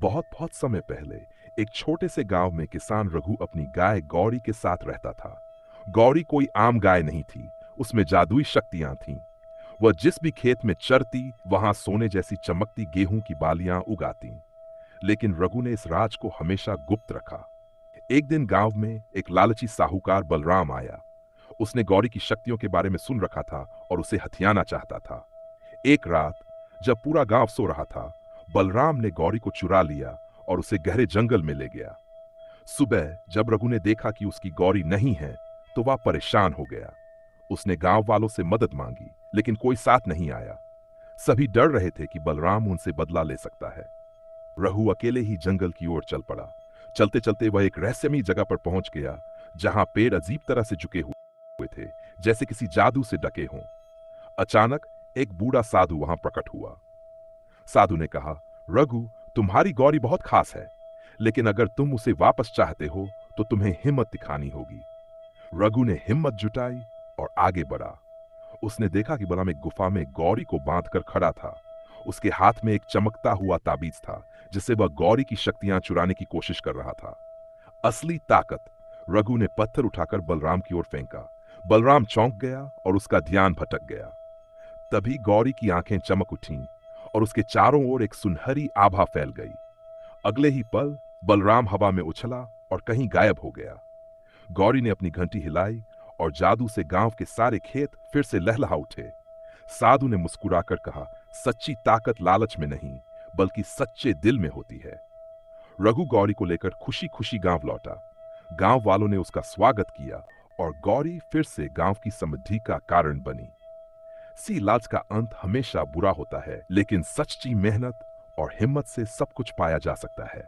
बहुत बहुत समय पहले एक छोटे से गांव में किसान रघु अपनी गाय गौरी के साथ रहता था। गौरी कोई आम गाय नहीं थी, उसमें जादुई शक्तियां थीं। वह जिस भी खेत में चरती वहां सोने जैसी चमकती गेहूं की बालियां उगाती। लेकिन रघु ने इस राज को हमेशा गुप्त रखा। एक दिन गांव में एक लालची साहूकार बलराम आया। उसने गौरी की शक्तियों के बारे में सुन रखा था और उसे हथियाना चाहता था। एक रात जब पूरा गांव सो रहा था, बलराम ने गौरी को चुरा लिया और उसे गहरे जंगल में ले गया। सुबह जब रघु ने देखा कि उसकी गौरी नहीं है, तो वह परेशान हो गया। उसने गांव वालों से मदद मांगी, लेकिन कोई साथ नहीं आया। सभी डर रहे थे कि बलराम उनसे बदला ले सकता है। रघु अकेले ही जंगल की ओर चल पड़ा। चलते चलते वह एक रहस्यमयी जगह पर पहुंच गया, जहां पेड़ अजीब तरह से झुके हुए थे, जैसे किसी जादू से ढके हों। अचानक एक बूढ़ा साधु वहां प्रकट हुआ। साधु ने कहा, रघु, तुम्हारी गौरी बहुत खास है, लेकिन अगर तुम उसे वापस चाहते हो तो तुम्हें हिम्मत दिखानी होगी। रघु ने हिम्मत जुटाई और आगे बढ़ा। उसने देखा कि बलराम एक गुफा में गौरी को बांधकर खड़ा था। उसके हाथ में एक चमकता हुआ ताबीज था, जिससे वह गौरी की शक्तियां चुराने की कोशिश कर रहा था। असली ताकत। रघु ने पत्थर उठाकर बलराम की ओर फेंका। बलराम चौंक गया और उसका ध्यान भटक गया। तभी गौरी की आंखें चमक उठीं और उसके चारों ओर एक सुनहरी आभा फैल गई। अगले ही पल बलराम हवा में उछला और कहीं गायब हो गया। गौरी ने अपनी घंटी हिलाई और जादू से गांव के सारे खेत फिर से लहलहा उठे। साधु ने मुस्कुराकर कहा, सच्ची ताकत लालच में नहीं, बल्कि सच्चे दिल में होती है। रघु गौरी को लेकर खुशी खुशी गांव लौटा। गांव वालों ने उसका स्वागत किया और गौरी फिर से गांव की समृद्धि का कारण बनी। सी लालच का अंत हमेशा बुरा होता है, लेकिन सच्ची मेहनत और हिम्मत से सब कुछ पाया जा सकता है।